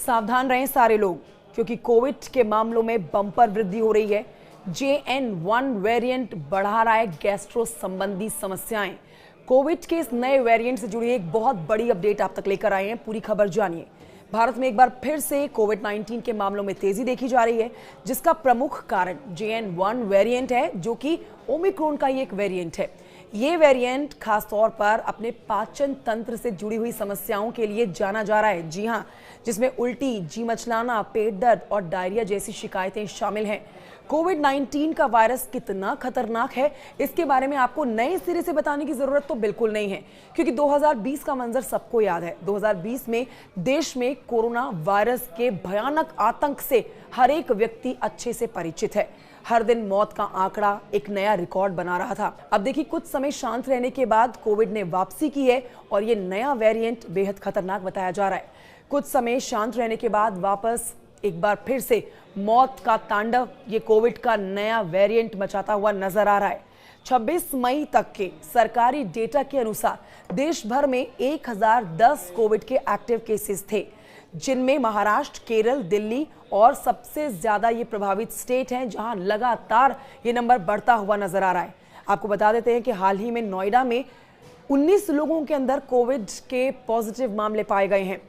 सावधान रहें सारे लोग, क्योंकि कोविड के मामलों में बम्पर वृद्धि हो रही है। JN.1 वेरिएंट बढ़ा रहा है गैस्ट्रो संबंधी समस्याएं। कोविड के इस नए वेरिएंट से जुड़ी एक बहुत बड़ी अपडेट आप तक लेकर आए हैं, पूरी खबर जानिए। भारत में एक बार फिर से कोविड-19 के मामलों में तेजी देखी जा रही है, जिसका प्रमुख कारण JN.1 वेरिएंट है, जो कि ओमिक्रॉन का ही एक वेरिएंट है। ये वेरिएंट खासतौर पर अपने पाचन तंत्र से जुड़ी हुई समस्याओं के लिए जाना जा रहा है। जी हां, जिसमें उल्टी, जी मचलाना, पेट दर्द और डायरिया जैसी शिकायतें शामिल हैं। कोविड-19 का वायरस कितना खतरनाक है, इसके बारे में आपको नए सिरे से बताने की जरूरत तो बिल्कुल नहीं है, क्योंकि 2020 का मंजर सबको याद है। 2020 में देश में कोरोना वायरस के भयानक आतंक से हर एक व्यक्ति अच्छे से परिचित है। हर दिन मौत का आंकड़ा एक नया रिकॉर्ड बना रहा था। अब देखिए, कुछ समय शांत रहने के बाद कोविड ने वापसी की है और ये नया वेरिएंट बेहद खतरनाक बताया जा रहा है। कुछ समय शांत रहने के बाद वापस एक बार फिर से मौत का तांडव ये कोविड का नया वेरिएंट मचाता हुआ नजर आ रहा है। 26 मई तक के सरकारी डेटा के अनुसार देश भर में 1010 कोविड के एक्टिव केसेस थे, जिनमें महाराष्ट्र, केरल, दिल्ली और सबसे ज्यादा ये प्रभावित स्टेट हैं, जहां लगातार ये नंबर बढ़ता हुआ नजर आ रहा है। आपको बता देते हैं कि हाल ही में नोएडा में 19 लोगों के अंदर कोविड के पॉजिटिव मामले पाए गए हैं।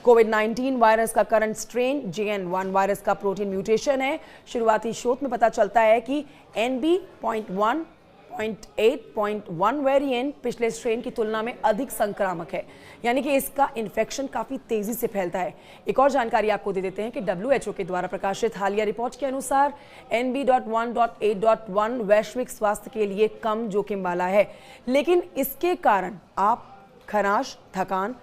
कोविड-19 वायरस का करंट स्ट्रेन JN.1 वायरस का प्रोटीन म्यूटेशन है। शुरुआती शोध में पता चलता है कि NB.1.8.1 वेरिएंट पिछले स्ट्रेन की तुलना में अधिक संक्रामक है, यानी कि इसका इन्फेक्शन काफी तेजी से फैलता है। एक और जानकारी आपको दे देते हैं कि WHO के द्वारा प्रकाशित हालिया रिपोर्ट के अनुसार NB.1.8.1 वैश्विक स्वास्थ्य के लिए कम जोखिम वाला है, लेकिन इसके कारण आप खराश, थकान,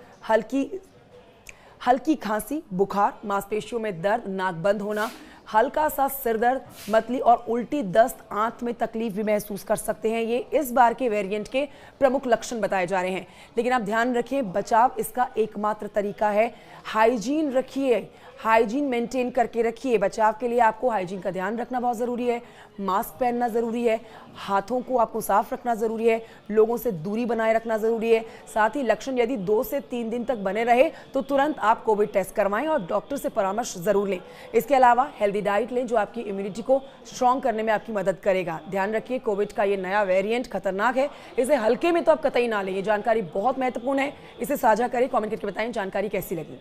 हल्की खांसी, बुखार, मांसपेशियों में दर्द, नाक बंद होना, हल्का सा सिर दर्द, मतली और उल्टी, दस्त, आंत में तकलीफ भी महसूस कर सकते हैं। ये इस बार के वेरिएंट के प्रमुख लक्षण बताए जा रहे हैं। लेकिन आप ध्यान रखिए, बचाव इसका एकमात्र तरीका है। हाइजीन रखिए, हाइजीन मेंटेन करके रखिए। बचाव के लिए आपको हाइजीन का ध्यान रखना बहुत ज़रूरी है। मास्क पहनना ज़रूरी है, हाथों को आपको साफ रखना ज़रूरी है, लोगों से दूरी बनाए रखना ज़रूरी है। साथ ही लक्षण यदि 2 से 3 दिन तक बने रहे तो तुरंत आप कोविड टेस्ट करवाएं और डॉक्टर से परामर्श ज़रूर लें। इसके अलावा हेल्दी डाइट लें, जो आपकी इम्यूनिटी को स्ट्रॉन्ग करने में आपकी मदद करेगा। ध्यान रखिए, कोविड का ये नया वेरिएंट खतरनाक है, इसे हल्के में तो आप कतई ना लें। ये जानकारी बहुत महत्वपूर्ण है, इसे साझा करें, कॉमेंट करके बताएं जानकारी कैसी लगी।